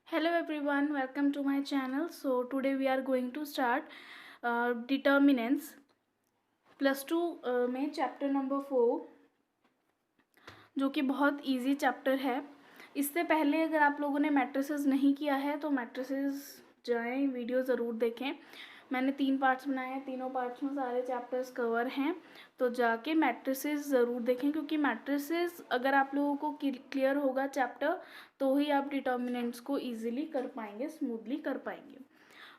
Hello everyone, welcome to my channel. So today we are going to start determinants +2 में chapter number 4 जो कि बहुत easy chapter है। इससे पहले अगर आप लोगों ने मैट्रिसेस नहीं किया है तो मैट्रिसेस जाएं, वीडियो ज़रूर देखें। मैंने 3 पार्ट्स बनाए हैं, तीनों पार्ट्स में सारे चैप्टर्स कवर हैं, तो जाके मैट्रिसेस ज़रूर देखें क्योंकि मैट्रिसेस अगर आप लोगों को क्लियर होगा चैप्टर तो ही आप डिटर्मिनेंट्स को ईजिली कर पाएंगे, स्मूथली कर पाएंगे।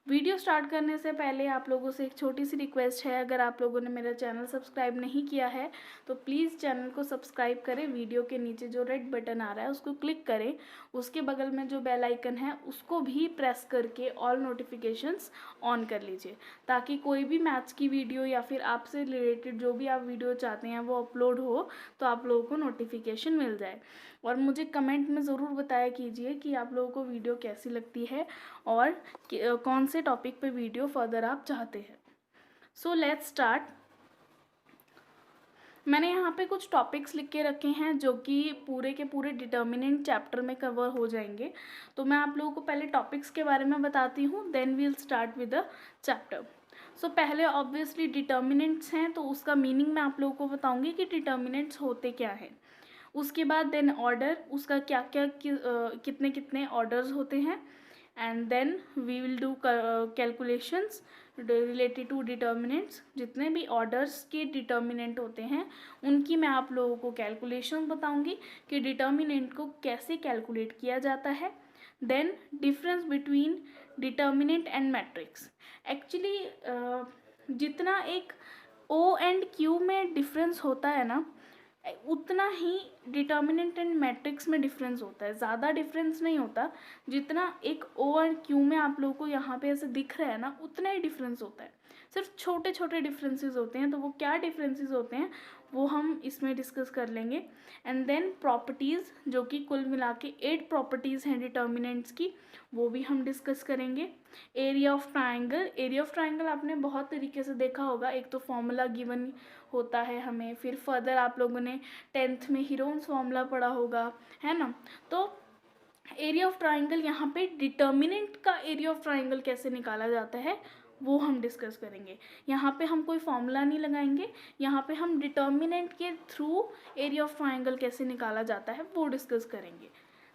वीडियो स्टार्ट करने से पहले आप लोगों से एक छोटी सी रिक्वेस्ट है, अगर आप लोगों ने मेरा चैनल सब्सक्राइब नहीं किया है तो प्लीज़ चैनल को सब्सक्राइब करें। वीडियो के नीचे जो रेड बटन आ रहा है उसको क्लिक करें, उसके बगल में जो बेल आइकन है उसको भी प्रेस करके ऑल नोटिफिकेशंस ऑन कर लीजिए ताकि कोई भी मैथ्स की वीडियो या फिर आपसे रिलेटेड जो भी आप वीडियो चाहते हैं वो अपलोड हो तो आप लोगों को नोटिफिकेशन मिल जाए। और मुझे कमेंट में ज़रूर बताया कीजिए कि आप लोगों को वीडियो कैसी लगती है और कौन से टॉपिक पे वीडियो फर्दर आप चाहते हैं। So let's start. मैंने यहाँ पे कुछ टॉपिक्स लिख के रखे हैं जो कि पूरे के पूरे डिटर्मिनेंट चैप्टर में कवर हो जाएंगे। तो मैं आप लोगों को पहले टॉपिक्स के बारे में बताती हूँ, then we'll start with the chapter. So पहले ऑब्वियसली डिटर्मिनेंट्स हैं तो उसका मीनिंग मैं आप लोगों को बताऊँगी कि डिटर्मिनेंट्स होते क्या हैं। उसके बाद देन ऑर्डर, उसका क्या क्या कितने कितने ऑर्डर्स होते हैं, and then we will do calculations related to determinants. जितने भी ऑर्डर्स के डिटर्मिनेंट होते हैं उनकी मैं आप लोगों को कैलकुलेशन बताऊंगी कि डिटर्मिनेंट को कैसे कैलकुलेट किया जाता है। Then difference between determinant and matrix. Actually जितना एक ओ एंड क्यू में डिफरेंस होता है ना उतना ही डिटर्मिनेंट एंड मैट्रिक्स में डिफरेंस होता है। ज़्यादा डिफरेंस नहीं होता, जितना एक ओ और क्यू में आप लोगों को यहाँ पे ऐसे दिख रहा है ना उतना ही डिफरेंस होता है। सिर्फ छोटे छोटे डिफरेंसेस होते हैं, तो वो क्या डिफरेंसेस होते हैं वो हम इसमें डिस्कस कर लेंगे। एंड देन प्रॉपर्टीज़, जो कि कुल मिला के 8 प्रॉपर्टीज़ हैं डिटर्मिनेंट्स की, वो भी हम डिस्कस करेंगे। Area of triangle, area of triangle आपने बहुत तरीके से देखा होगा। एक तो फॉर्मूला गिवन होता है हमें, फिर फर्दर आप लोगों ने 10th में हीरोन्स फॉर्मूला पढ़ा होगा, है ना। तो एरिया ऑफ ट्राइंगल, यहाँ पे डिटर्मिनेंट का एरिया ऑफ ट्राइंगल कैसे निकाला जाता है वो हम डिस्कस करेंगे। यहाँ पे हम कोई फॉर्मूला नहीं लगाएंगे, यहाँ पे हम डिटर्मिनेंट के थ्रू एरिया ऑफ ट्राइंगल कैसे निकाला जाता है वो डिस्कस करेंगे।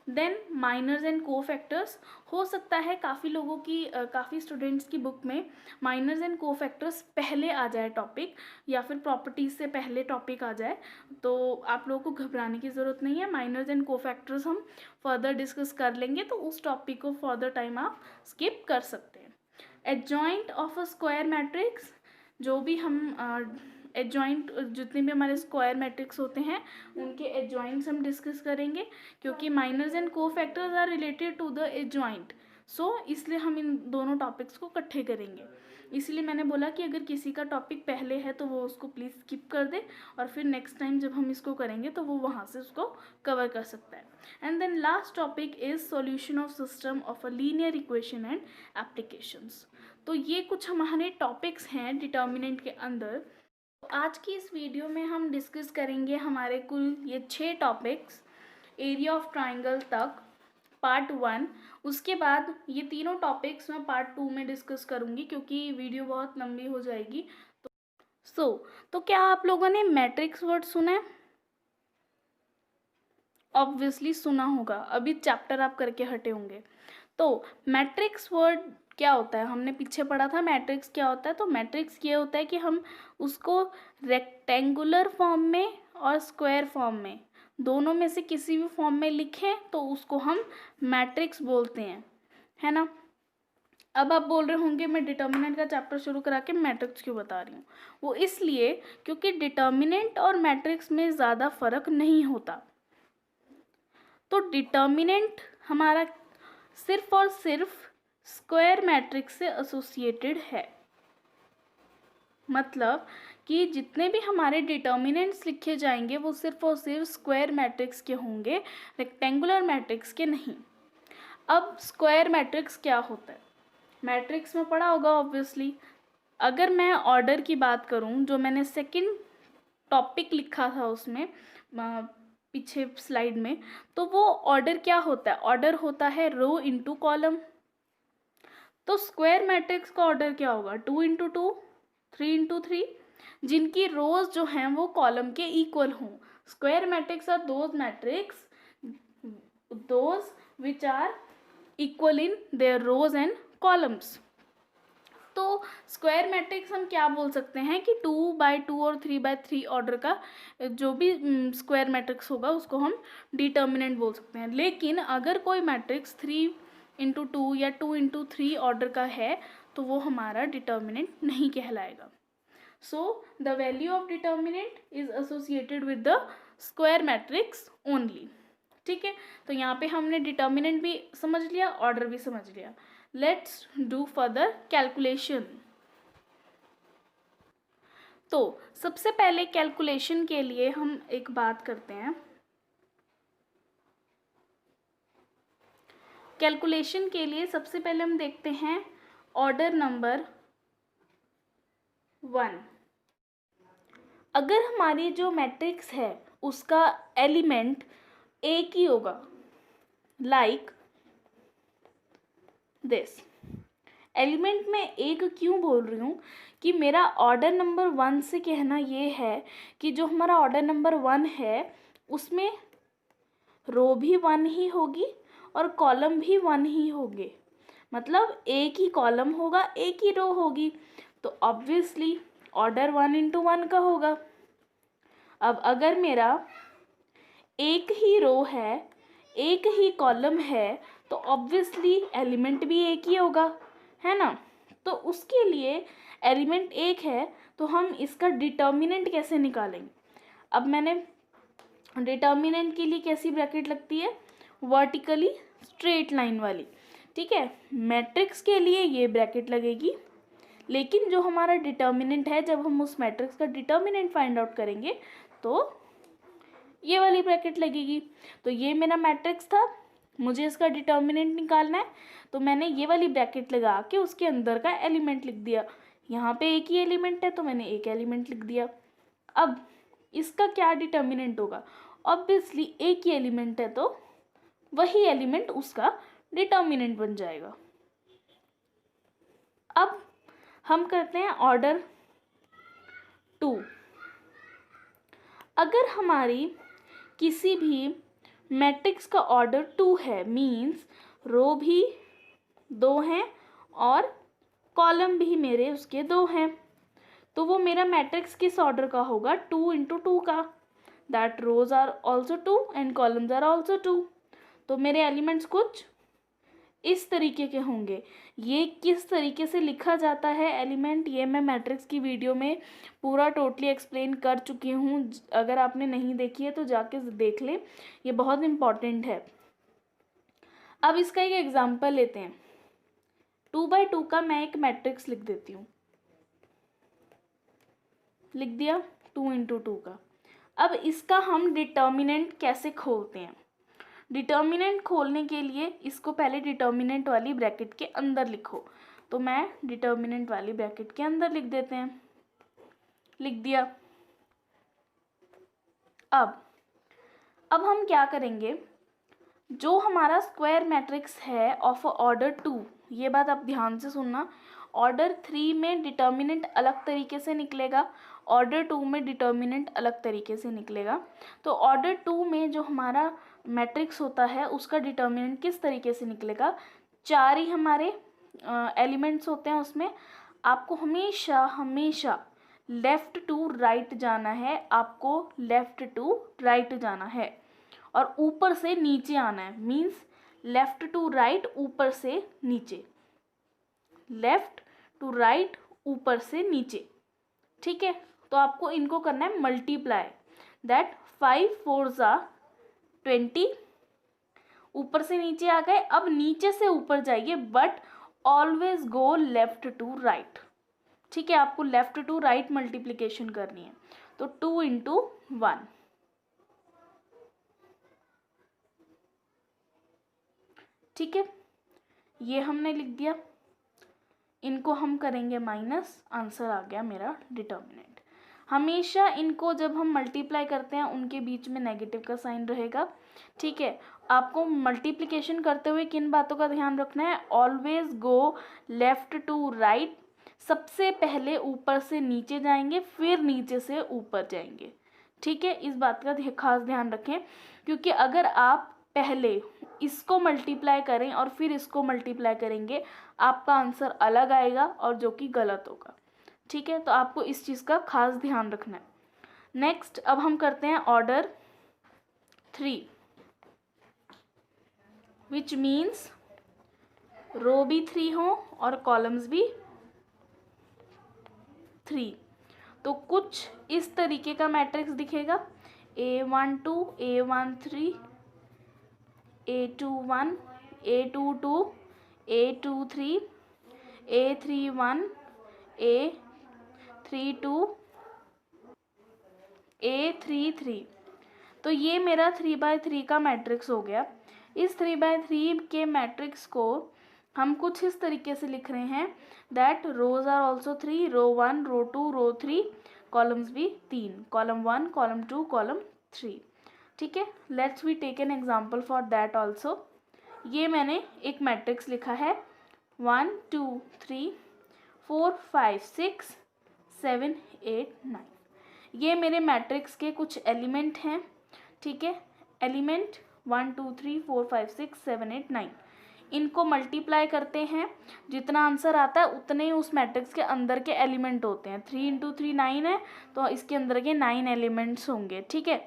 Then minors and cofactors. हो सकता है काफ़ी लोगों की काफ़ी स्टूडेंट्स की बुक में माइनर्स एंड कोफैक्टर्स पहले आ जाए टॉपिक, या फिर प्रॉपर्टीज़ से पहले टॉपिक आ जाए, तो आप लोगों को घबराने की ज़रूरत नहीं है। माइनर्स एंड कोफैक्टर्स हम फर्दर डिस्कस कर लेंगे, तो उस टॉपिक को फर्दर टाइम आप स्किप कर सकते हैं। Adjoint of a square matrix, जो भी हम एडजॉइंट जितने भी हमारे स्क्वायर मैट्रिक्स होते हैं उनके एडजॉइंट्स हम डिस्कस करेंगे, क्योंकि minors and cofactors are related to the adjoint. So इसलिए हम इन दोनों टॉपिक्स को इकट्ठे करेंगे। इसलिए मैंने बोला कि अगर किसी का टॉपिक पहले है तो वो उसको प्लीज़ स्किप कर दे, और फिर नेक्स्ट टाइम जब हम इसको करेंगे तो वो वहाँ से उसको कवर कर सकता है। And then last topic is solution of system of a linear equation and applications. तो ये कुछ हमारे टॉपिक्स हैं डिटर्मिनेंट के अंदर। आज की इस वीडियो में हम डिस्कस करेंगे हमारे कुल ये 6 टॉपिक्स एरिया ऑफ ट्राइंगल तक, पार्ट 1। उसके बाद ये तीनों टॉपिक्स मैं पार्ट 2 में डिस्कस करूँगी क्योंकि वीडियो बहुत लंबी हो जाएगी। तो क्या आप लोगों ने मैट्रिक्स वर्ड सुना है? ऑब्वियसली सुना होगा, अभी चैप्टर आप करके हटे होंगे। तो मैट्रिक्स वर्ड क्या होता है, हमने पीछे पढ़ा था मैट्रिक्स क्या होता है। तो मैट्रिक्स ये होता है कि हम उसको रेक्टेंगुलर फॉर्म में और स्क्वायर फॉर्म में, दोनों में से किसी भी फॉर्म में लिखें तो उसको हम मैट्रिक्स बोलते हैं, है ना। अब आप बोल रहे होंगे मैं डिटर्मिनेंट का चैप्टर शुरू करा के मैट्रिक्स क्यों बता रही हूँ। वो इसलिए क्योंकि डिटर्मिनेंट और मैट्रिक्स में ज़्यादा फर्क नहीं होता। तो डिटर्मिनेंट हमारा सिर्फ और सिर्फ स्क्वायर मैट्रिक्स से एसोसिएटेड है। मतलब कि जितने भी हमारे डिटर्मिनेंट्स लिखे जाएंगे वो सिर्फ और सिर्फ स्क्वायर मैट्रिक्स के होंगे, रेक्टेंगुलर मैट्रिक्स के नहीं। अब स्क्वायर मैट्रिक्स क्या होता है, मैट्रिक्स में पढ़ा होगा ऑब्वियसली। अगर मैं ऑर्डर की बात करूं, जो मैंने सेकंड टॉपिक लिखा था उसमें पीछे स्लाइड में, तो वो ऑर्डर क्या होता है, ऑर्डर होता है रो इंटू कॉलम। तो स्क्वायर मैट्रिक्स का ऑर्डर क्या होगा, 2 इंटू 2, 3 इंटू 3, जिनकी रोज जो हैं वो कॉलम के इक्वल हों। Square matrix are those which are equal in their rows and columns. तो स्क्वायर मैट्रिक्स हम क्या बोल सकते हैं कि 2/2 और 3/3 ऑर्डर का जो भी स्क्वायर मैट्रिक्स होगा उसको हम डिटर्मिनेंट बोल सकते हैं। लेकिन अगर कोई मैट्रिक्स 3x2 या 2x3 ऑर्डर का है तो वो हमारा डिटर्मिनेंट नहीं कहलाएगा। So the value of determinant is associated with the square matrix only. ठीक है, तो यहाँ पे हमने डिटर्मिनेंट भी समझ लिया, ऑर्डर भी समझ लिया। Let's do further calculation. तो सबसे पहले कैलकुलेशन के लिए हम एक बात करते हैं। कैलकुलेशन के लिए सबसे पहले हम देखते हैं ऑर्डर नंबर 1। अगर हमारी जो मैट्रिक्स है उसका एलिमेंट एक ही होगा, लाइक दिस। एलिमेंट में एक क्यों बोल रही हूँ कि मेरा ऑर्डर नंबर 1 से कहना ये है कि जो हमारा ऑर्डर नंबर 1 है उसमें रो भी 1 ही होगी और कॉलम भी 1 ही होंगे, मतलब एक ही कॉलम होगा, एक ही रो होगी, तो ऑब्वियसली ऑर्डर 1 इंटू 1 का होगा। अब अगर मेरा एक ही रो है, एक ही कॉलम है, तो ऑब्वियसली एलिमेंट भी एक ही होगा, है ना। तो उसके लिए एलिमेंट एक है तो हम इसका डिटर्मिनेंट कैसे निकालेंगे। अब मैंने डिटर्मिनेंट के लिए कैसी ब्रैकेट लगती है, वर्टिकली स्ट्रेट लाइन वाली। ठीक है, मैट्रिक्स के लिए ये ब्रैकेट लगेगी, लेकिन जो हमारा डिटर्मिनेंट है, जब हम उस मैट्रिक्स का डिटर्मिनेंट फाइंड आउट करेंगे तो ये वाली ब्रैकेट लगेगी। तो ये मेरा मैट्रिक्स था, मुझे इसका डिटर्मिनेंट निकालना है, तो मैंने ये वाली ब्रैकेट लगा के उसके अंदर का एलिमेंट लिख दिया। यहाँ पे एक ही एलिमेंट है तो मैंने एक एलिमेंट लिख दिया। अब इसका क्या डिटर्मिनेंट होगा, ऑब्वियसली एक ही एलिमेंट है तो वही एलिमेंट उसका डिटर्मिनेंट बन जाएगा। अब हम करते हैं ऑर्डर 2। अगर हमारी किसी भी मैट्रिक्स का ऑर्डर 2 है, मीन्स रो भी 2 हैं और कॉलम भी मेरे उसके 2 हैं, तो वो मेरा मैट्रिक्स किस ऑर्डर का होगा, 2 इंटू 2 का। That rows are also 2 and columns are also 2। तो मेरे एलिमेंट्स कुछ इस तरीके के होंगे। ये किस तरीके से लिखा जाता है एलिमेंट, ये मैं मैट्रिक्स की वीडियो में पूरा टोटली एक्सप्लेन कर चुकी हूँ। अगर आपने नहीं देखी है तो जाके देख लें, ये बहुत इम्पॉर्टेंट है। अब इसका एक एग्जांपल लेते हैं। 2/2 का मैं एक मैट्रिक्स लिख देती हूँ, लिख दिया 2 इंटू 2 का। अब इसका हम डिटर्मिनेंट कैसे खोलते हैं। डिटर्मिनेंट खोलने के लिए इसको पहले डिटर्मिनेंट वाली ब्रैकेट के अंदर लिखो, तो मैं डिटर्मिनेंट वाली ब्रैकेट के अंदर लिख देते हैं, लिख दिया। अब हम क्या करेंगे, जो हमारा स्क्वायर मैट्रिक्स है ऑफ ऑर्डर 2, ये बात आप ध्यान से सुनना, ऑर्डर 3 में डिटर्मिनेंट अलग तरीके से निकलेगा, ऑर्डर 2 में डिटर्मिनेंट अलग तरीके से निकलेगा। तो ऑर्डर 2 में जो हमारा मैट्रिक्स होता है उसका डिटर्मिनेंट किस तरीके से निकलेगा, 4 ही हमारे एलिमेंट्स होते हैं उसमें। आपको हमेशा हमेशा लेफ़्ट टू राइट जाना है, आपको लेफ़्ट टू राइट जाना है और ऊपर से नीचे आना है, मीन्स लेफ़्ट टू राइट ऊपर से नीचे, लेफ़्ट टू राइट ऊपर से नीचे। ठीक है, तो आपको इनको करना है मल्टीप्लाई, दैट 5 4 20, ऊपर से नीचे आ गए। अब नीचे से ऊपर जाइए, but always go left to right. ठीक है, आपको लेफ्ट टू राइट मल्टीप्लिकेशन करनी है, तो 2 इंटू 1। ठीक है, ये हमने लिख दिया, इनको हम करेंगे माइनस, आंसर आ गया मेरा डिटर्मिनेंट। हमेशा इनको जब हम मल्टीप्लाई करते हैं उनके बीच में नेगेटिव का साइन रहेगा, ठीक है। आपको मल्टीप्लिकेशन करते हुए किन बातों का ध्यान रखना है, always go left to right, सबसे पहले ऊपर से नीचे जाएंगे फिर नीचे से ऊपर जाएंगे, ठीक है। इस बात का खास ध्यान रखें, क्योंकि अगर आप पहले इसको मल्टीप्लाई करें और फिर इसको मल्टीप्लाई करेंगे आपका आंसर अलग आएगा और जो कि गलत होगा, ठीक है। तो आपको इस चीज़ का खास ध्यान रखना है। नेक्स्ट अब हम करते हैं ऑर्डर 3, विच मीन्स रो भी 3 हो और कॉलम्स भी 3। तो कुछ इस तरीके का मैट्रिक्स दिखेगा, A12, A13, A21, A22, A23, A31, A32, A33। तो ये मेरा 3/3 का मैट्रिक्स हो गया। इस 3/3 के मैट्रिक्स को हम कुछ इस तरीके से लिख रहे हैं, that rows are also 3, row 1, row 2, row 3, columns भी 3, कॉलम 1, कॉलम 2, कॉलम 3, ठीक है। Let's we take an example for that also. ये मैंने एक मैट्रिक्स लिखा है 1 2 3 4 5 6 7 8 9। ये मेरे मैट्रिक्स के कुछ एलिमेंट हैं, ठीक है। एलिमेंट 1 2 3 4 5 6 7 8 9, इनको मल्टीप्लाई करते हैं, जितना आंसर आता है उतने ही उस मैट्रिक्स के अंदर के एलिमेंट होते हैं। 3 इंटू 3 9 है, तो इसके अंदर के 9 एलिमेंट्स होंगे, ठीक है।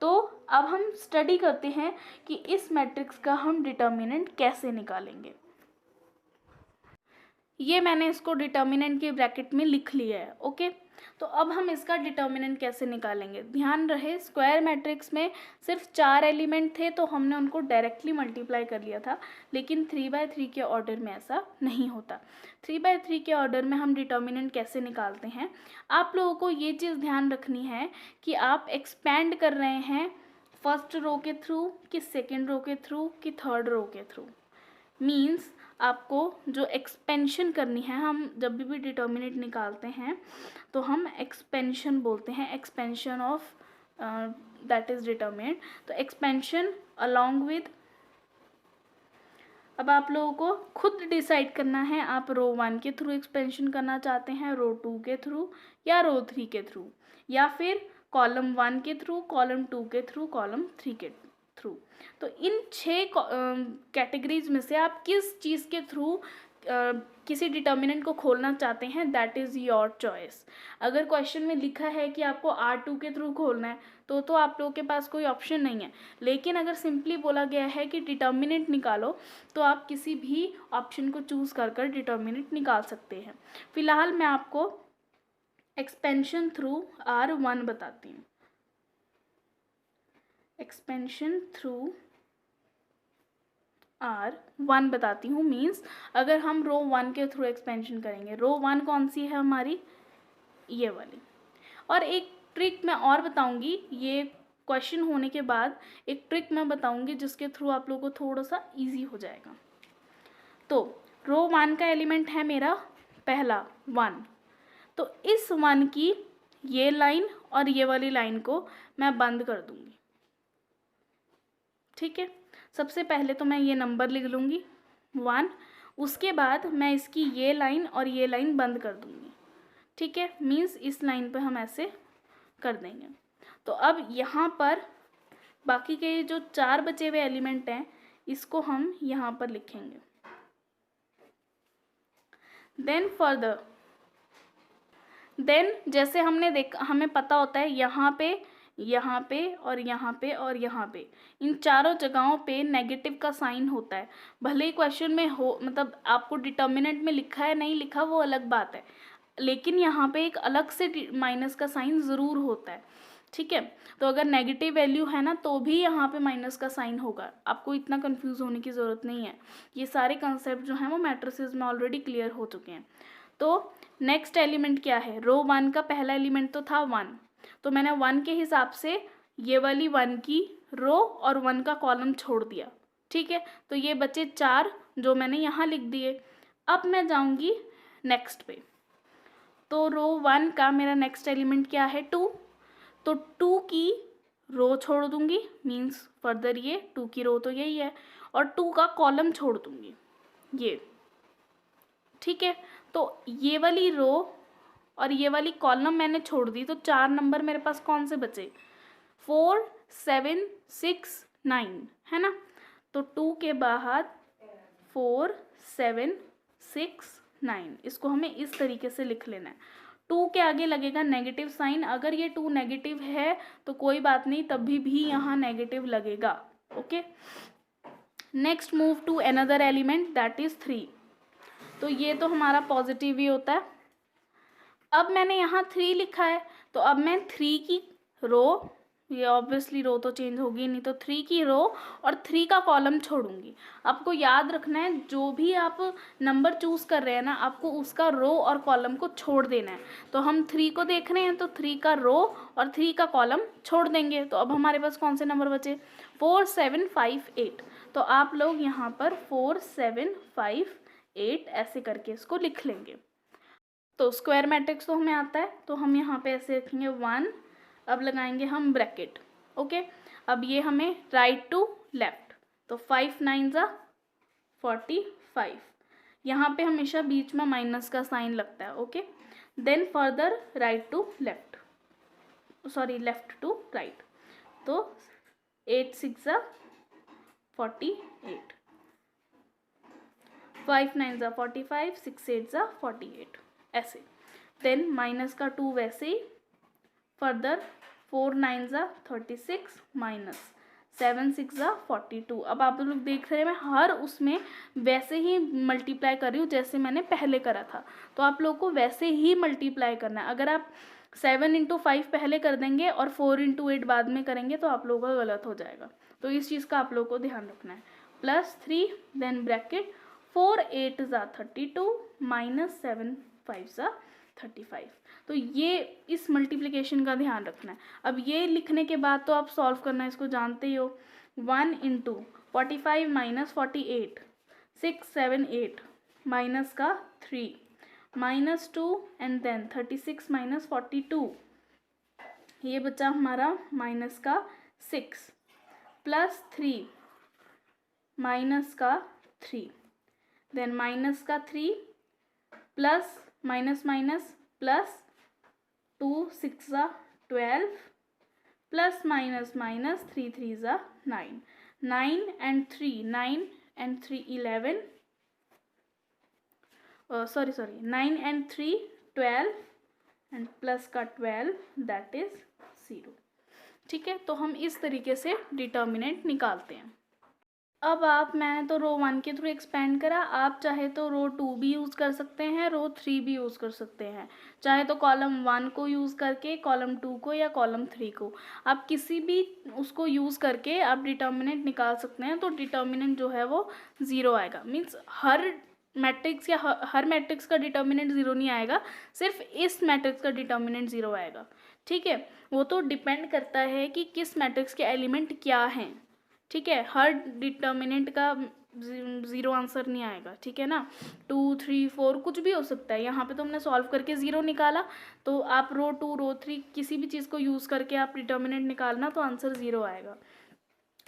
तो अब हम स्टडी करते हैं कि इस मैट्रिक्स का हम डिटर्मिनेंट कैसे निकालेंगे। ये मैंने इसको डिटर्मिनेंट के ब्रैकेट में लिख लिया है, ओके। तो अब हम इसका डिटर्मिनेंट कैसे निकालेंगे। ध्यान रहे स्क्वायर मैट्रिक्स में सिर्फ 4 एलिमेंट थे तो हमने उनको डायरेक्टली मल्टीप्लाई कर लिया था, लेकिन 3/3 के ऑर्डर में ऐसा नहीं होता। 3/3 के ऑर्डर में हम डिटर्मिनेंट कैसे निकालते हैं, आप लोगों को ये चीज़ ध्यान रखनी है कि आप एक्सपैंड कर रहे हैं फर्स्ट रो के थ्रू कि सेकेंड रो के थ्रू कि थर्ड रो के थ्रू। मीन्स आपको जो एक्सपेंशन करनी है, हम जब भी डिटर्मिनेंट निकालते हैं तो हम एक्सपेंशन बोलते हैं, expansion of that is determinant. तो एक्सपेंशन अलोंग विद, अब आप लोगों को खुद डिसाइड करना है, आप रो 1 के थ्रू एक्सपेंशन करना चाहते हैं, रो 2 के थ्रू या रो 3 के थ्रू, या फिर कॉलम 1 के थ्रू, कॉलम 2 के थ्रू, कॉलम 3 के थ्रू। तो इन 6 कैटेगरीज में से आप किस चीज़ के थ्रू किसी डिटर्मिनेंट को खोलना चाहते हैं, दैट इज़ योर चॉइस। अगर क्वेश्चन में लिखा है कि आपको R2 के थ्रू खोलना है तो आप लोगों के पास कोई ऑप्शन नहीं है, लेकिन अगर सिंपली बोला गया है कि डिटर्मिनेंट निकालो तो आप किसी भी ऑप्शन को चूज़ कर डिटर्मिनेंट निकाल सकते हैं। फिलहाल मैं आपको एक्सपेंशन थ्रू R1 बताती हूँ। एक्सपेंशन थ्रू R1 बताती हूँ, मीन्स अगर हम रो 1 के थ्रू एक्सपेंशन करेंगे, रो 1 कौन सी है हमारी, ये वाली। और एक ट्रिक मैं और बताऊँगी, ये क्वेश्चन होने के बाद एक ट्रिक मैं बताऊँगी जिसके थ्रू आप लोगों को थोड़ा सा ईजी हो जाएगा। तो रो 1 का एलिमेंट है मेरा पहला 1, तो इस 1 की ये लाइन और ये वाली लाइन को मैं बंद कर दूँगी, ठीक है। सबसे पहले तो मैं ये नंबर लिख लूँगी 1, उसके बाद मैं इसकी ये लाइन और ये लाइन बंद कर दूँगी, ठीक है। मीन्स इस लाइन पे हम ऐसे कर देंगे। तो अब यहाँ पर बाकी के जो 4 बचे हुए एलिमेंट हैं इसको हम यहाँ पर लिखेंगे। देन फर्दर, देन जैसे हमने देखा, हमें पता होता है यहाँ पे और यहाँ पे और यहाँ पे, इन चारों जगहों पे नेगेटिव का साइन होता है। भले ही क्वेश्चन में हो, मतलब आपको डिटर्मिनेंट में लिखा है नहीं लिखा वो अलग बात है, लेकिन यहाँ पे एक अलग से माइनस का साइन ज़रूर होता है, ठीक है। तो अगर नेगेटिव वैल्यू है ना तो भी यहाँ पे माइनस का साइन होगा, आपको इतना कंफ्यूज होने की ज़रूरत नहीं है। ये सारे कंसेप्ट जो हैं वो मैट्रिसेस में ऑलरेडी क्लियर हो चुके हैं। तो नेक्स्ट एलिमेंट क्या है, रो 1 का पहला एलिमेंट तो था 1, तो मैंने 1 के हिसाब से ये वाली 1 की रो और 1 का कॉलम छोड़ दिया, ठीक है। तो ये बचे 4 जो मैंने यहाँ लिख दिए। अब मैं जाऊँगी नेक्स्ट पे, तो रो 1 का मेरा नेक्स्ट एलिमेंट क्या है 2, तो 2 की रो छोड़ दूंगी, मीन्स फर्दर ये 2 की रो तो यही है, और 2 का कॉलम छोड़ दूंगी ये, ठीक है। तो ये वाली रो और ये वाली कॉलम मैंने छोड़ दी, तो 4 नंबर मेरे पास कौन से बचे 4 7 6 9, है ना। तो 2 के बाद 4 7 6 9, इसको हमें इस तरीके से लिख लेना है। 2 के आगे लगेगा नेगेटिव साइन, अगर ये 2 नेगेटिव है तो कोई बात नहीं, तभी भी यहाँ नेगेटिव लगेगा, okay. Next move to another element that is 3, तो ये तो हमारा पॉजिटिव ही होता है। अब मैंने यहाँ 3 लिखा है, तो अब मैं 3 की रो, ये ऑब्वियसली रो तो चेंज होगी नहीं, तो 3 की रो और 3 का कॉलम छोड़ूंगी। आपको याद रखना है, जो भी आप नंबर चूज़ कर रहे हैं ना, आपको उसका रो और कॉलम को छोड़ देना है। तो हम 3 को देख रहे हैं, तो 3 का रो और 3 का कॉलम छोड़ देंगे। तो अब हमारे पास कौन से नंबर बचे 4 7 5 8, तो आप लोग यहाँ पर 4 7 5 8 ऐसे करके इसको लिख लेंगे। तो स्क्वायर मैट्रिक्स तो हमें आता है, तो हम यहाँ पे ऐसे रखेंगे 1, अब लगाएंगे हम ब्रैकेट, ओके। अब ये हमें राइट टू लेफ्ट, तो 5 9 45, यहाँ पे हमेशा बीच में माइनस का साइन लगता है, okay. Then further right to left, sorry left to right, तो 8 6 48, 5 9 45, 6 8 48 ऐसे। देन माइनस का 2 वैसे ही, फर्दर 4 9 36 माइनस 7 6 42। अब आप लोग देख रहे हैं मैं हर उसमें वैसे ही मल्टीप्लाई कर रही हूँ जैसे मैंने पहले करा था, तो आप लोग को वैसे ही मल्टीप्लाई करना है। अगर आप 7 × 5 पहले कर देंगे और 4 × 8 बाद में करेंगे तो आप लोगों का गलत हो जाएगा, तो इस चीज़ का आप लोग को ध्यान रखना है। +3 देन ब्रैकेट 4 8 32 माइनस 7 5 35, तो ये इस मल्टीप्लिकेशन का ध्यान रखना है। अब ये लिखने के बाद तो आप सॉल्व करना इसको जानते ही हो। 1 × 45 माइनस 48, 6 7 8 माइनस का 3 -2 एंड देन 36 माइनस 42, ये बचा हमारा माइनस का 6 +3 माइनस का 3, देन माइनस का 3 plus minus minus plus 2 6 12 plus minus minus 3 3 9, 9 and 3 9 and 3 11, sorry 9 and 3 12 and plus का 12 दैट इज 0, ठीक है। तो हम इस तरीके से डिटर्मिनेंट निकालते हैं। अब आप, मैंने तो रो 1 के थ्रू एक्सपेंड करा, आप चाहे तो रो 2 भी यूज़ कर सकते हैं, रो 3 भी यूज़ कर सकते हैं, चाहे तो कॉलम 1 को यूज़ करके, कॉलम 2 को या कॉलम 3 को, आप किसी भी उसको यूज़ करके आप डिटर्मिनेंट निकाल सकते हैं। तो डिटर्मिनेंट जो है वो 0 आएगा, मीन्स हर मैट्रिक्स या हर मैट्रिक्स का डिटर्मिनेंट 0 नहीं आएगा, सिर्फ इस मैट्रिक्स का डिटर्मिनेंट 0 आएगा, ठीक है। वो तो डिपेंड करता है कि किस मैट्रिक्स के एलिमेंट क्या हैं, ठीक है। हर डिटर्मिनेंट का 0 आंसर नहीं आएगा, ठीक है ना। 2 3 4 कुछ भी हो सकता है। यहाँ पे तो हमने सॉल्व करके 0 निकाला, तो आप रो 2 रो 3 किसी भी चीज़ को यूज़ करके आप डिटर्मिनेंट निकालना, तो आंसर 0 आएगा।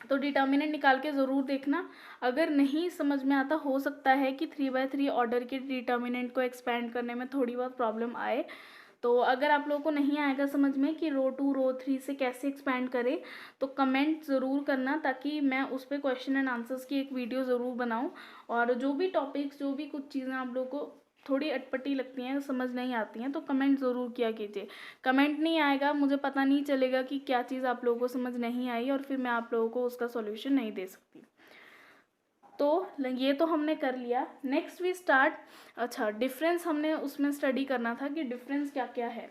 तो डिटर्मिनेंट निकाल के ज़रूर देखना। अगर नहीं समझ में आता, हो सकता है कि 3/3 ऑर्डर के डिटर्मिनेंट को एक्सपेंड करने में थोड़ी बहुत प्रॉब्लम आए, तो अगर आप लोगों को नहीं आएगा समझ में कि रो 2 रो 3 से कैसे एक्सपैंड करें, तो कमेंट ज़रूर करना, ताकि मैं उस पर क्वेश्चन एंड आंसर्स की एक वीडियो ज़रूर बनाऊं। और जो भी टॉपिक्स, जो भी कुछ चीज़ें आप लोगों को थोड़ी अटपटी लगती हैं, समझ नहीं आती हैं, तो कमेंट ज़रूर किया कीजिए। कमेंट नहीं आएगा, मुझे पता नहीं चलेगा कि क्या चीज़ आप लोगों को समझ नहीं आई, और फिर मैं आप लोगों को उसका सॉल्यूशन नहीं दे सकती। तो ये तो हमने कर लिया। नेक्स्ट वी स्टार्ट, अच्छा डिफरेंस हमने उसमें स्टडी करना था कि डिफरेंस क्या क्या है।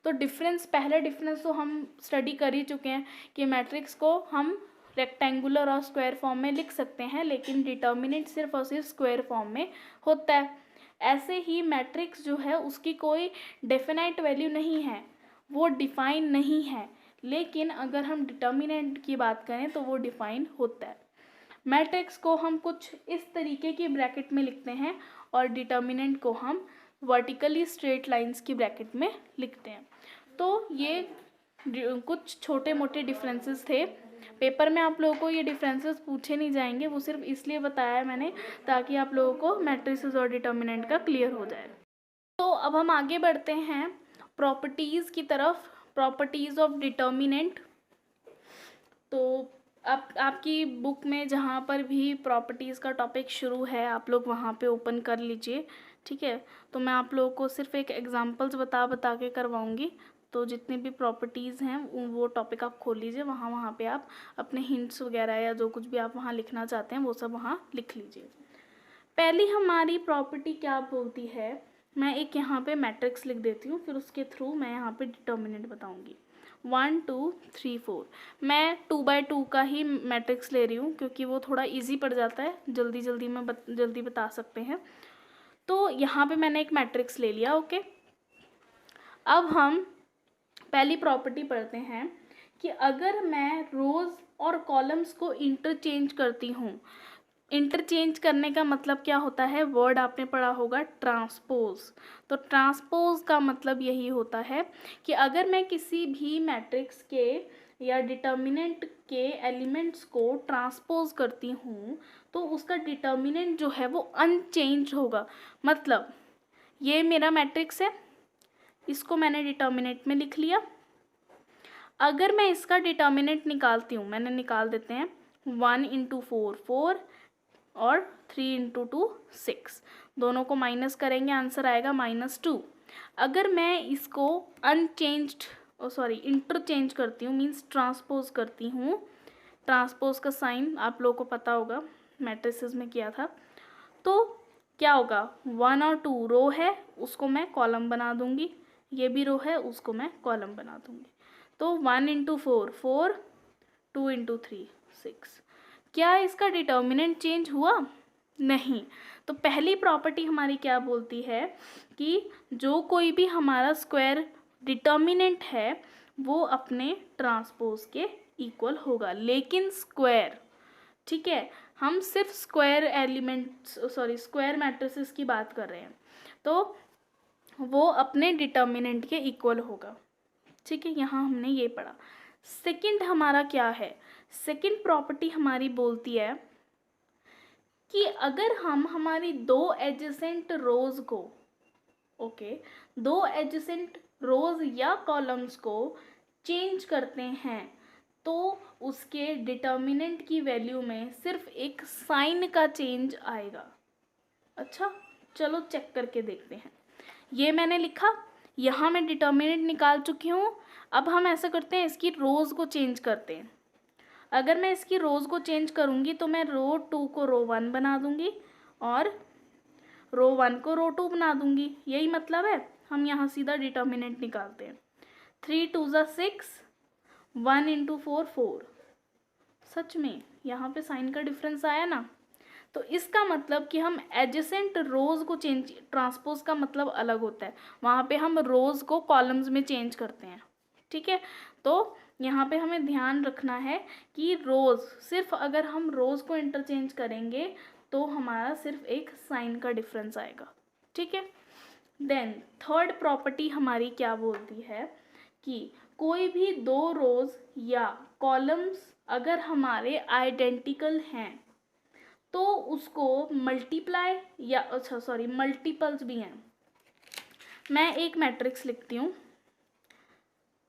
तो डिफरेंस, पहले डिफरेंस तो हम स्टडी कर ही चुके हैं कि मैट्रिक्स को हम रेक्टेंगुलर और स्क्वायर फॉर्म में लिख सकते हैं, लेकिन डिटर्मिनेंट सिर्फ और सिर्फ स्क्वायर फॉर्म में होता है। ऐसे ही मैट्रिक्स जो है उसकी कोई डेफिनाइट वैल्यू नहीं है, वो डिफाइन नहीं है, लेकिन अगर हम डिटर्मिनेंट की बात करें तो वो डिफाइन होता है। मैट्रिक्स को हम कुछ इस तरीके की ब्रैकेट में लिखते हैं और डिटर्मिनेंट को हम वर्टिकली स्ट्रेट लाइंस की ब्रैकेट में लिखते हैं। तो ये कुछ छोटे मोटे डिफरेंसेस थे। पेपर में आप लोगों को ये डिफरेंसेस पूछे नहीं जाएंगे, वो सिर्फ इसलिए बताया है मैंने ताकि आप लोगों को मैट्रिसेस और डिटर्मिनेंट का क्लियर हो जाए। तो अब हम आगे बढ़ते हैं प्रॉपर्टीज़ की तरफ, प्रॉपर्टीज़ ऑफ डिटर्मिनेंट। तो आपकी बुक में जहाँ पर भी प्रॉपर्टीज़ का टॉपिक शुरू है आप लोग वहाँ पे ओपन कर लीजिए, ठीक है। तो मैं आप लोगों को सिर्फ एक एग्जांपल्स बता के करवाऊँगी। तो जितनी भी प्रॉपर्टीज़ हैं वो टॉपिक आप खोल लीजिए, वहाँ पे आप अपने हिंट्स वगैरह या जो कुछ भी आप वहाँ लिखना चाहते हैं वो सब वहाँ लिख लीजिए। पहली हमारी प्रॉपर्टी क्या बोलती है, मैं एक यहाँ पे मैट्रिक्स लिख देती हूँ, फिर उसके थ्रू मैं यहाँ पे डिटर्मिनेंट बताऊँगी। 1 2 3 4। मैं 2x2 का ही मैट्रिक्स ले रही हूँ क्योंकि वो थोड़ा इजी पड़ जाता है, जल्दी में जल्दी बता सकते हैं। तो यहाँ पे मैंने एक मैट्रिक्स ले लिया, ओके। अब हम पहली प्रॉपर्टी पढ़ते हैं कि अगर मैं रोज़ और कॉलम्स को इंटरचेंज करती हूँ, इंटरचेंज करने का मतलब क्या होता है, वर्ड आपने पढ़ा होगा ट्रांसपोज। तो ट्रांसपोज का मतलब यही होता है कि अगर मैं किसी भी मैट्रिक्स के या डिटर्मिनेंट के एलिमेंट्स को ट्रांसपोज करती हूँ तो उसका डिटर्मिनेंट जो है वो अनचेंज होगा। मतलब ये मेरा मैट्रिक्स है, इसको मैंने डिटर्मिनेंट में लिख लिया। अगर मैं इसका डिटर्मिनेंट निकालती हूँ, मैंने निकाल देते हैं 1 × 4 4 और 3 × 2 6, दोनों को माइनस करेंगे आंसर आएगा -2। अगर मैं इसको इंटरचेंज करती हूँ, मीन्स ट्रांसपोज करती हूँ, ट्रांसपोज का साइन आप लोगों को पता होगा, मैट्रिसेस में किया था। तो क्या होगा, 1 और 2 रो है उसको मैं कॉलम बना दूंगी, ये भी रो है उसको मैं कॉलम बना दूंगी। तो 1 × 4 4, 2 × 3 6। क्या इसका डिटर्मिनेंट चेंज हुआ? नहीं। तो पहली प्रॉपर्टी हमारी क्या बोलती है कि जो कोई भी हमारा स्क्वायर डिटर्मिनेंट है वो अपने ट्रांसपोज के इक्वल होगा, लेकिन स्क्वायर, ठीक है, हम सिर्फ स्क्वायर मैट्रिसेस की बात कर रहे हैं, तो वो अपने डिटर्मिनेंट के इक्वल होगा, ठीक है। यहाँ हमने ये पढ़ा। सेकंड हमारा क्या है, सेकंड प्रॉपर्टी हमारी बोलती है कि अगर हम हमारी दो एडजेसेंट रोज को, दो एडजेसेंट रोज या कॉलम्स को चेंज करते हैं तो उसके डिटर्मिनेंट की वैल्यू में सिर्फ एक साइन का चेंज आएगा। अच्छा, चलो चेक करके देखते हैं। ये मैंने लिखा, यहाँ मैं डिटर्मिनेंट निकाल चुकी हूँ। अब हम ऐसा करते हैं, इसकी रोज़ को चेंज करते हैं। अगर मैं इसकी रोज़ को चेंज करूँगी तो मैं रो 2 को रो 1 बना दूँगी और रो 1 को रो 2 बना दूँगी, यही मतलब है। हम यहाँ सीधा डिटर्मिनेंट निकालते हैं। 3 2 6, 1 × 4 4। सच में यहाँ पे साइन का डिफरेंस आया ना, तो इसका मतलब कि हम एडजेसेंट रोज़ को चेंज, ट्रांसपोज का मतलब अलग होता है, वहाँ पे हम रोज़ को कॉलम्स में चेंज करते हैं, ठीक है। तो यहाँ पे हमें ध्यान रखना है कि रोज़, सिर्फ अगर हम रोज़ को इंटरचेंज करेंगे तो हमारा सिर्फ एक साइन का डिफरेंस आएगा, ठीक है। देन थर्ड प्रॉपर्टी हमारी क्या बोलती है कि कोई भी दो रोज़ या कॉलम्स अगर हमारे आइडेंटिकल हैं तो उसको मल्टीप्लाई या मल्टीपल्स भी हैं। मैं एक मैट्रिक्स लिखती हूँ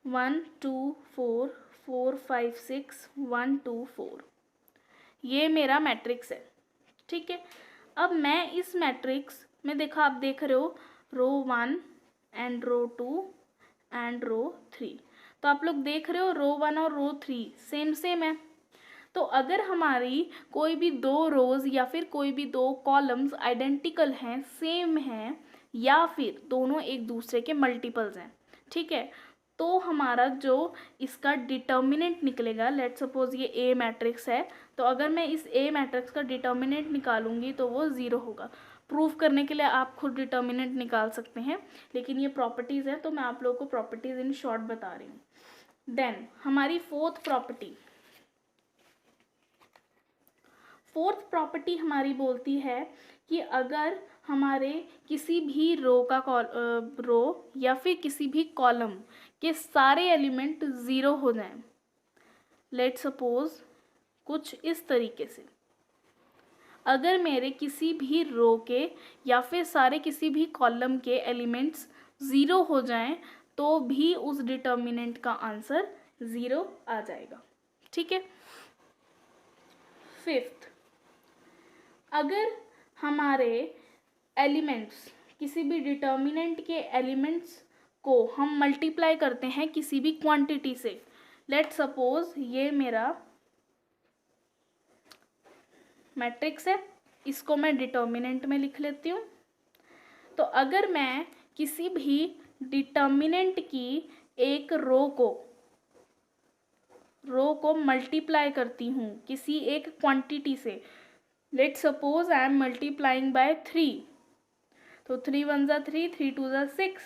1 2 4 4 5 6 1 2 4, ये मेरा मैट्रिक्स है, ठीक है। अब मैं इस मैट्रिक्स में देखा, आप देख रहे हो रो 1 एंड रो 2 एंड रो 3, तो आप लोग देख रहे हो रो 1 और रो 3 सेम है। तो अगर हमारी कोई भी दो रोज़ या फिर कोई भी दो कॉलम्स आइडेंटिकल हैं, सेम हैं, या फिर दोनों एक दूसरे के मल्टीपल्स हैं, ठीक है, तो हमारा जो इसका डिटर्मिनेंट निकलेगा, लेट्स सपोज ये ए मैट्रिक्स है, तो अगर मैं इस ए मैट्रिक्स का डिटर्मिनेंट निकालूंगी तो वो 0 होगा। प्रूफ करने के लिए आप खुद डिटर्मिनेंट निकाल सकते हैं, लेकिन ये प्रॉपर्टीज़ है तो मैं आप लोगों को प्रॉपर्टीज़ इन शॉर्ट बता रही हूँ। देन हमारी फोर्थ फोर्थ प्रॉपर्टी हमारी बोलती है कि अगर हमारे किसी भी रो या फिर किसी भी कॉलम के सारे एलिमेंट ज़ीरो हो जाएं, लेट सपोज कुछ इस तरीके से, अगर मेरे किसी भी रो के या फिर सारे किसी भी कॉलम के एलिमेंट्स ज़ीरो हो जाएं तो भी उस डिटर्मिनेंट का आंसर ज़ीरो आ जाएगा। ठीक है। फिफ्थ, अगर हमारे एलिमेंट्स, किसी भी डिटर्मिनेंट के एलिमेंट्स को हम मल्टीप्लाई करते हैं किसी भी क्वांटिटी से, लेट सपोज ये मेरा मैट्रिक्स है, इसको मैं डिटर्मिनेंट में लिख लेती हूँ। तो अगर मैं किसी भी डिटर्मिनेंट की एक रो को मल्टीप्लाई करती हूँ किसी एक क्वांटिटी से, let suppose I am multiplying by 3, तो 3 × 1 = 3, 3 × 2 = 6,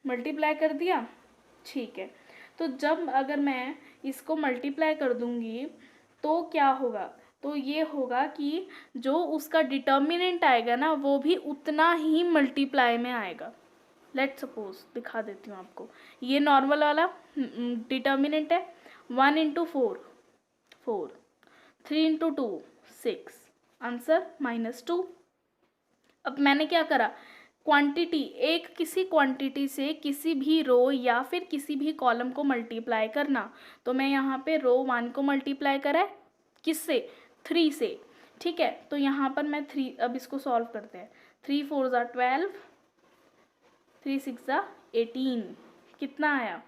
मल्टीप्लाई कर दिया। ठीक है, तो जब अगर मैं इसको मल्टीप्लाई कर दूंगी तो क्या होगा, तो ये होगा कि जो उसका डिटर्मिनेंट आएगा ना वो भी उतना ही मल्टीप्लाई में आएगा। लेट सपोज दिखा देती हूँ आपको, ये नॉर्मल वाला डिटर्मिनेंट है, 1 × 4 4, 3 × 2 6, आंसर -2। अब मैंने क्या करा, क्वांटिटी, एक किसी क्वांटिटी से किसी भी रो या फिर किसी भी कॉलम को मल्टीप्लाई करना, तो मैं यहाँ पे रो 1 को मल्टीप्लाई करा है किससे, 3 से। ठीक है, तो यहाँ पर मैं 3, अब इसको सॉल्व करते हैं, 3 × 4 = 12, 3 × 6 = 18, कितना आया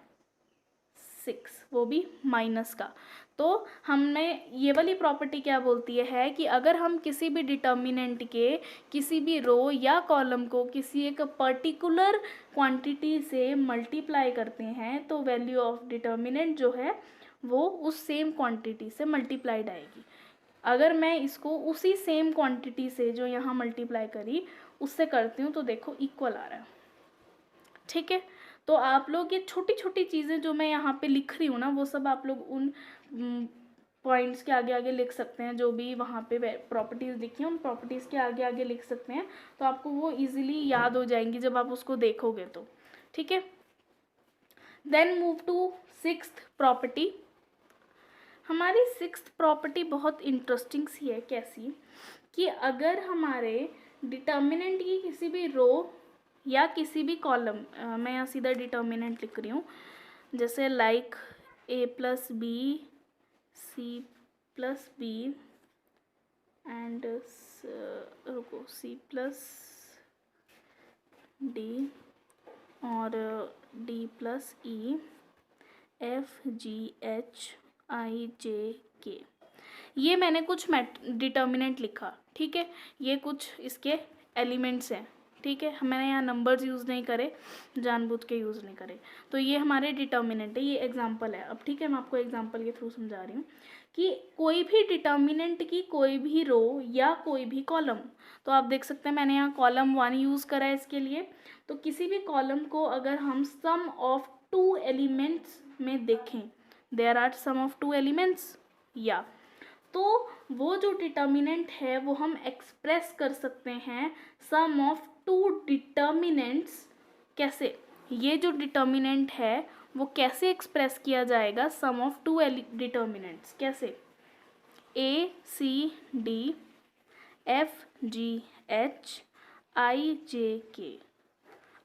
6, वो भी माइनस का। तो हमने ये वाली प्रॉपर्टी क्या बोलती है कि अगर हम किसी भी डिटर्मिनेंट के किसी भी रो या कॉलम को किसी एक पर्टिकुलर क्वांटिटी से मल्टीप्लाई करते हैं तो वैल्यू ऑफ डिटर्मिनेंट जो है वो उस सेम क्वांटिटी से मल्टीप्लाइड आएगी। अगर मैं इसको उसी सेम क्वांटिटी से जो यहाँ मल्टीप्लाई करी उससे करती हूँ तो देखो इक्वल आ रहा है। ठीक है, तो आप लोग ये छोटी छोटी चीज़ें जो मैं यहाँ पे लिख रही हूँ ना वो सब आप लोग उन पॉइंट्स के आगे आगे लिख सकते हैं, जो भी वहाँ पे प्रॉपर्टीज़ लिखी हैं उन प्रॉपर्टीज़ के आगे आगे लिख सकते हैं, तो आपको वो इजीली याद हो जाएंगी जब आप उसको देखोगे तो। ठीक है, then move to sixth property. हमारी सिक्स्थ प्रॉपर्टी बहुत इंटरेस्टिंग सी है, कैसी कि अगर हमारे डिटर्मिनेंट की किसी भी रो या किसी भी कॉलम, मैं यहाँ सीधा डिटर्मिनेंट लिख रही हूँ, जैसे like a + b, c + b and रुको c + d और d + e, f g h i j k, ये मैंने कुछ डिटर्मिनेंट लिखा। ठीक है, ये कुछ इसके एलिमेंट्स हैं। ठीक है, मैंने यहाँ नंबर्स यूज़ नहीं करे, जानबूझ के यूज़ नहीं करे, तो ये हमारे डिटर्मिनेंट है, ये एग्जांपल है। अब ठीक है, मैं आपको एग्जांपल के थ्रू समझा रही हूँ कि कोई भी डिटर्मिनेंट की कोई भी रो या कोई भी कॉलम, तो आप देख सकते हैं मैंने यहाँ कॉलम 1 यूज़ करा है इसके लिए, तो किसी भी कॉलम को अगर हम सम ऑफ 2 एलिमेंट्स में देखें, there are sum of 2 elements, या तो वो जो डिटर्मिनेंट है वो हम एक्सप्रेस कर सकते हैं सम ऑफ 2 डिटर्मिनेंट्स। कैसे, ये जो डिटर्मिनेंट है वो कैसे एक्सप्रेस किया जाएगा, सम ऑफ 2 डिटर्मिनेंट्स, कैसे, a c d f g h i j k।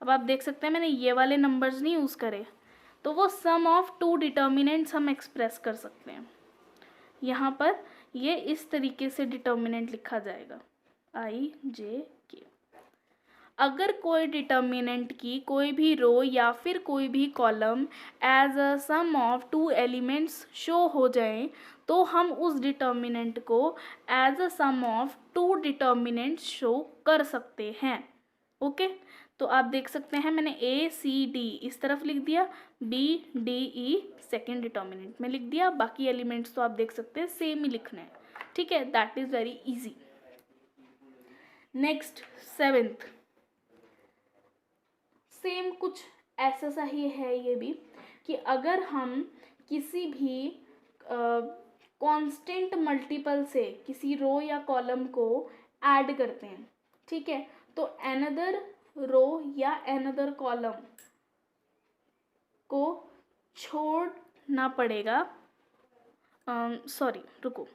अब आप देख सकते हैं मैंने ये वाले नंबर्स नहीं यूज़ करे, तो वो सम ऑफ 2 डिटर्मिनेंट्स हम एक्सप्रेस कर सकते हैं। यहाँ पर ये इस तरीके से डिटर्मिनेंट लिखा जाएगा, i j k। अगर कोई डिटर्मिनेंट की कोई भी रो या फिर कोई भी column as a sum of 2 elements show हो जाए तो हम उस डिटर्मिनेंट को as a sum of 2 determinants show कर सकते हैं। ओके, तो आप देख सकते हैं मैंने a c d इस तरफ लिख दिया, b d e second determinant में लिख दिया, बाकी एलिमेंट्स तो आप देख सकते हैं सेम ही लिखना है। ठीक है, that is very easy. Next seventh, same कुछ ऐसा सा ही है ये भी, कि अगर हम किसी भी कांस्टेंट मल्टीपल से किसी रो या कॉलम को ऐड करते हैं, ठीक है, तो अनदर रो या अनदर कॉलम को छोड़ना पड़ेगा। रुको,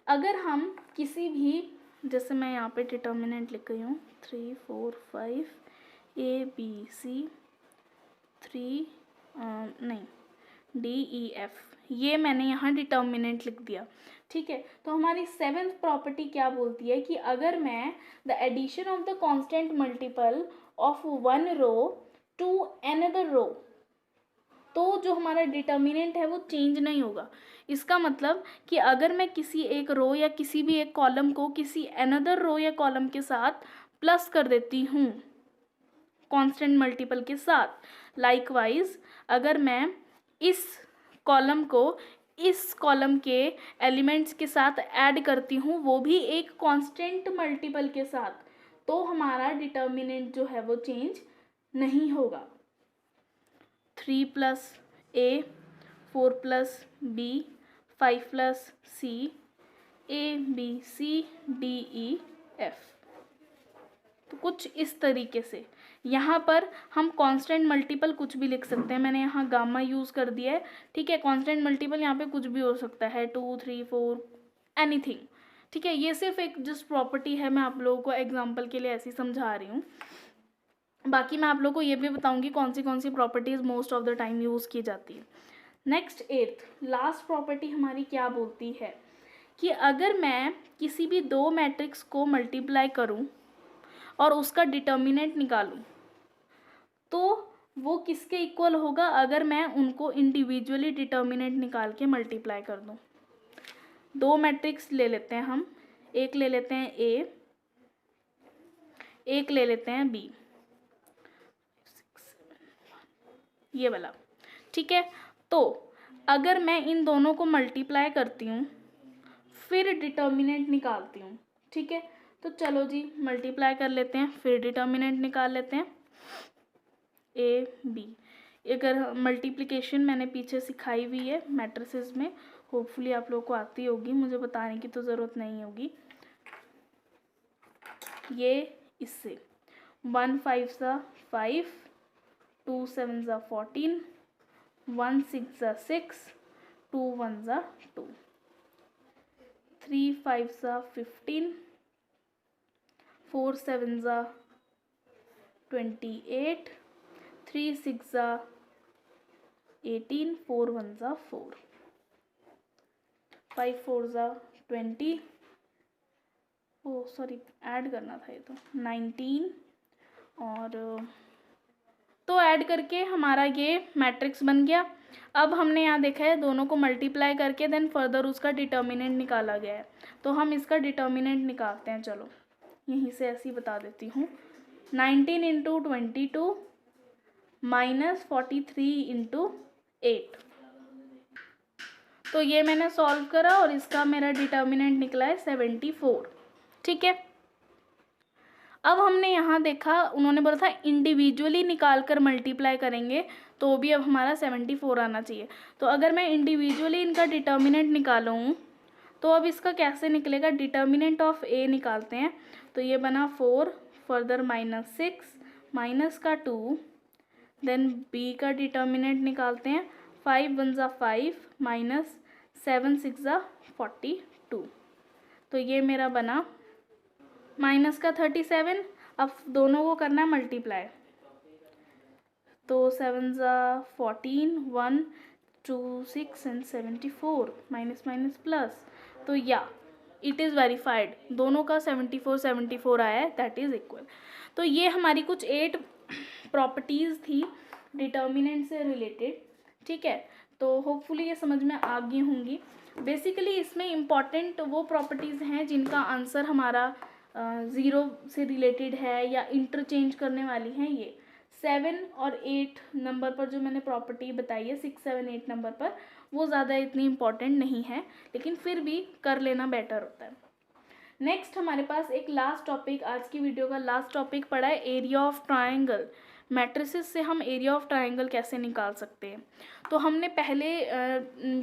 अगर हम किसी भी, जैसे मैं यहाँ पे डिटर्मिनेंट लिख गई हूँ 3 4 5 ABC 3 नहीं DEF, ये मैंने यहाँ डिटर्मिनेंट लिख दिया, ठीक है। तो हमारी 7th प्रॉपर्टी क्या बोलती है कि अगर मैं the addition of the constant multiple of one row to another row, तो जो हमारा डिटर्मिनेंट है वो चेंज नहीं होगा। इसका मतलब कि अगर मैं किसी एक रो या किसी भी एक कॉलम को किसी अनदर रो या कॉलम के साथ प्लस कर देती हूँ कांस्टेंट मल्टीपल के साथ, लाइकवाइज अगर मैं इस कॉलम को इस कॉलम के एलिमेंट्स के साथ ऐड करती हूँ, वो भी एक कांस्टेंट मल्टीपल के साथ, तो हमारा डिटर्मिनेंट जो है वो चेंज नहीं होगा। 3 + A 4 + B 5 + C ABCDEF, तो कुछ इस तरीके से यहाँ पर हम कांस्टेंट मल्टीपल कुछ भी लिख सकते हैं। मैंने यहाँ गामा यूज़ कर दिया है, ठीक है। कांस्टेंट मल्टीपल यहाँ पे कुछ भी हो सकता है, 2 3 4 एनीथिंग, ठीक है। ये सिर्फ एक जस्ट प्रॉपर्टी है, मैं आप लोगों को एग्जांपल के लिए ऐसे ही समझा रही हूँ। बाकी मैं आप लोगों को ये भी बताऊंगी कौन सी properties most of the time use की जाती है। नेक्स्ट 8th लास्ट प्रॉपर्टी हमारी क्या बोलती है कि अगर मैं किसी भी दो मैट्रिक्स को मल्टीप्लाई करूं और उसका डिटर्मिनेंट निकालूं, तो वो किसके इक्वल होगा अगर मैं उनको इंडिविजुअली डिटर्मिनेंट निकाल के मल्टीप्लाई कर दूं। दो मैट्रिक्स ले लेते हैं हम, एक ले लेते हैं A, एक ले लेते हैं B, ये वाला, ठीक है। तो अगर मैं इन दोनों को मल्टीप्लाई करती हूँ फिर डिटर्मिनेंट निकालती हूँ, ठीक है। तो चलो जी मल्टीप्लाई कर लेते हैं, फिर डिटर्मिनेंट निकाल लेते हैं। AB, अगर मल्टीप्लिकेशन मैंने पीछे सिखाई हुई है मैट्रिसेस में, होपफुली आप लोगों को आती होगी, मुझे बताने की तो ज़रूरत नहीं होगी। ये इससे 1 5 5 2 7 14 1 6 6 2 1 2 3 5 15 4 7 28 3 6 18 4 1 4 5 4 20, सॉरी ऐड करना था ये तो 19, और तो ऐड करके हमारा ये मैट्रिक्स बन गया। अब हमने यहाँ देखा है दोनों को मल्टीप्लाई करके देन फर्दर उसका डिटर्मिनेंट निकाला गया है, तो हम इसका डिटर्मिनेंट निकालते हैं। चलो यहीं से ऐसे ही बता देती हूँ। 19 × 22 - 43 × 8, तो ये मैंने सॉल्व करा और इसका मेरा डिटर्मिनेंट निकला है 74, ठीक है। अब हमने यहाँ देखा उन्होंने बोला था इंडिविजुअली निकाल कर मल्टीप्लाई करेंगे तो भी अब हमारा 74 आना चाहिए। तो अगर मैं इंडिविजुअली इनका डिटर्मिनेंट निकालूँ तो अब इसका कैसे निकलेगा, डिटर्मिनेंट ऑफ A निकालते हैं। तो ये बना 4 फर्दर -6 माइनस का 2, देन B का डिटर्मिनेंट निकालते हैं। 5 1 5 माइनस 7 6 42, तो ये मेरा बना माइनस का 37। अब दोनों को करना है मल्टीप्लाई, तो 7 14 1 2 6 एंड 74 माइनस माइनस प्लस, तो या इट इज़ वेरीफाइड, दोनों का 74 74 आया है, दैट इज़ इक्वल। तो ये हमारी कुछ 8 प्रॉपर्टीज़ थी डिटर्मिनेंट से रिलेटेड, ठीक है। तो होपफुली ये समझ में आ गई होंगी। बेसिकली इसमें इम्पॉर्टेंट वो प्रॉपर्टीज़ हैं जिनका आंसर हमारा 0 से रिलेटेड है या इंटरचेंज करने वाली हैं। ये 7 और 8 नंबर पर जो मैंने प्रॉपर्टी बताई है, 6 7 8 नंबर पर, वो ज़्यादा इतनी इम्पॉर्टेंट नहीं है, लेकिन फिर भी कर लेना बेटर होता है। नेक्स्ट हमारे पास एक लास्ट टॉपिक, आज की वीडियो का लास्ट टॉपिक पड़ा है एरिया ऑफ ट्रायंगल। मैट्रिसेस से हम एरिया ऑफ ट्राइंगल कैसे निकाल सकते हैं। तो हमने पहले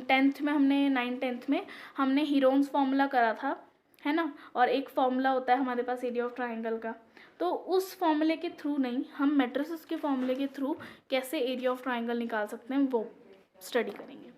10th में, हमने 9th-10th में हमने हीरोन्स फार्मूला करा था, है ना, और एक फार्मूला होता है हमारे पास एरिया ऑफ ट्राइंगल का। तो उस फॉर्मूले के थ्रू नहीं, हम मैट्रिसेस के फॉर्मूले के थ्रू कैसे एरिया ऑफ ट्राइंगल निकाल सकते हैं वो स्टडी करेंगे।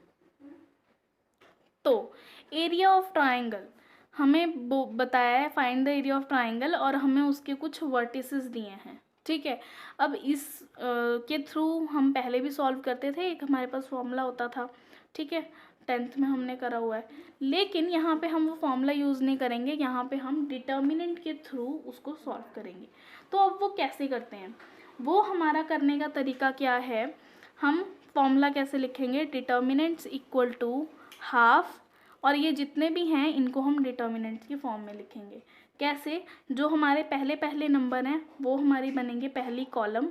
तो एरिया ऑफ ट्राइंगल हमें बताया है, find the area of triangle, और हमें उसके कुछ वर्टिसेस दिए हैं, ठीक है। अब इस के थ्रू हम पहले भी सॉल्व करते थे, एक हमारे पास फॉर्मूला होता था, ठीक है, 10th में हमने करा हुआ है। लेकिन यहाँ पे हम वो फॉर्मूला यूज़ नहीं करेंगे, यहाँ पे हम डिटर्मिनेंट के थ्रू उसको सॉल्व करेंगे। तो अब वो कैसे करते हैं, वो हमारा करने का तरीका क्या है, हम फॉर्मूला कैसे लिखेंगे, डिटर्मिनेंट्स इक्वल टू हाफ, और ये जितने भी हैं इनको हम डिटर्मिनेंट्स की फॉर्म में लिखेंगे। कैसे, जो हमारे पहले पहले नंबर हैं वो हमारी बनेंगे पहली कॉलम,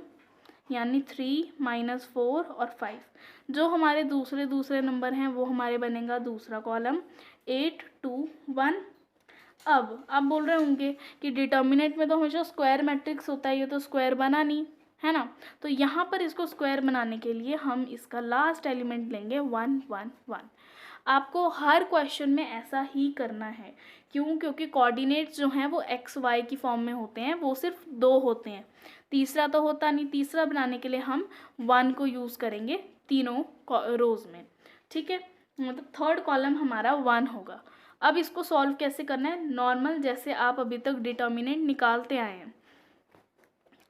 यानी 3, -4 और 5। जो हमारे दूसरे दूसरे नंबर हैं वो हमारे बनेगा दूसरा कॉलम, 8, 2, 1। अब आप बोल रहे होंगे कि डिटर्मिनेंट में तो हमेशा स्क्वायर मैट्रिक्स होता है, ये तो स्क्वायर बना नहीं, है ना। तो यहाँ पर इसको स्क्वायर बनाने के लिए हम इसका लास्ट एलिमेंट लेंगे 1, 1, 1। आपको हर क्वेश्चन में ऐसा ही करना है, क्यों, क्योंकि कोऑर्डिनेट्स जो हैं वो एक्स वाई की फॉर्म में होते हैं, वो सिर्फ 2 होते हैं, तीसरा तो होता नहीं। तीसरा बनाने के लिए हम 1 को यूज़ करेंगे तीनों रोज़ में, ठीक है, मतलब थर्ड कॉलम हमारा 1 होगा। अब इसको सॉल्व कैसे करना है, नॉर्मल जैसे आप अभी तक डिटर्मिनेंट निकालते आए हैं,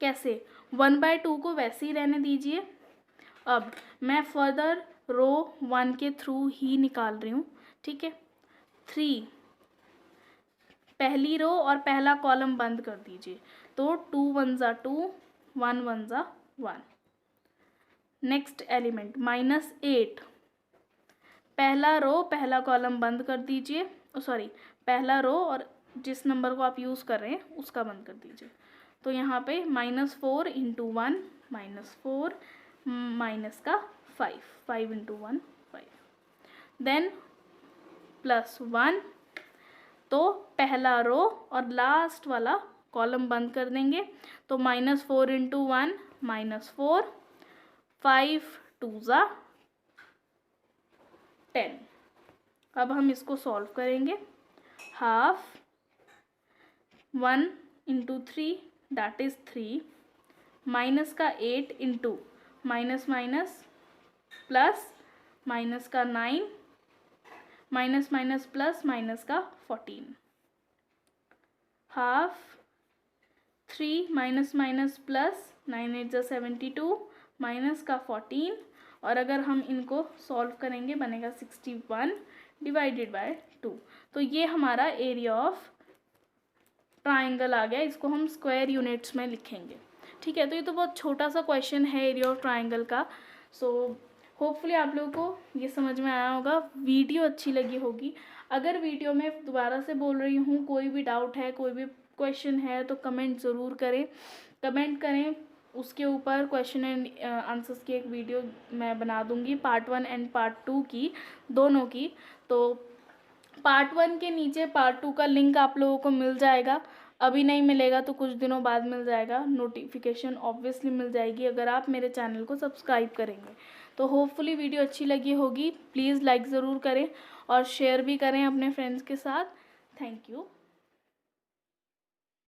कैसे, 1/2 को वैसे ही रहने दीजिए। अब मैं फर्दर रो 1 के थ्रू ही निकाल रही हूँ, ठीक है। 3, पहली रो और पहला कॉलम बंद कर दीजिए, तो 2 1 ज़ा 2, 1 1 ज़ा 1। नेक्स्ट एलिमेंट -8, पहला रो पहला कॉलम बंद कर दीजिए, सॉरी, पहला रो और जिस नंबर को आप यूज़ कर रहे हैं उसका बंद कर दीजिए। तो यहाँ पे -4 × 1 -4 माइनस का 5, 5 × 1 5, देन +1, तो पहला रो और लास्ट वाला कॉलम बंद कर देंगे, तो -4 × 1 -4, 5 2 ज़ा 10। अब हम इसको सॉल्व करेंगे, हाफ 1 × 3 दैट इज़ 3, माइनस का 8 × माइनस माइनस प्लस माइनस का 9, माइनस माइनस प्लस माइनस का 14, हाफ 3 माइनस माइनस प्लस 9 8 ज़ा 72 माइनस का 14, और अगर हम इनको सॉल्व करेंगे बनेगा 61 / 2। तो ये हमारा एरिया ऑफ ट्राइंगल आ गया, इसको हम स्क्वायर यूनिट्स में लिखेंगे, ठीक है। तो ये तो बहुत छोटा सा क्वेश्चन है एरिया ऑफ ट्राइंगल का। सो होपफुली आप लोगों को ये समझ में आया होगा, वीडियो अच्छी लगी होगी। अगर वीडियो में दोबारा से बोल रही हूँ, कोई भी डाउट है, कोई भी क्वेश्चन है, तो कमेंट ज़रूर करें, कमेंट करें, उसके ऊपर क्वेश्चन एंड आंसर्स की एक वीडियो मैं बना दूँगी, पार्ट 1 एंड पार्ट 2 की, दोनों की। तो पार्ट 1 के नीचे पार्ट 2 का लिंक आप लोगों को मिल जाएगा, अभी नहीं मिलेगा तो कुछ दिनों बाद मिल जाएगा, नोटिफिकेशन ऑब्वियसली मिल जाएगी अगर आप मेरे चैनल को सब्सक्राइब करेंगे। तो होपफुली वीडियो अच्छी लगी होगी, प्लीज़ लाइक ज़रूर करें और शेयर भी करें अपने फ्रेंड्स के साथ। Thank you.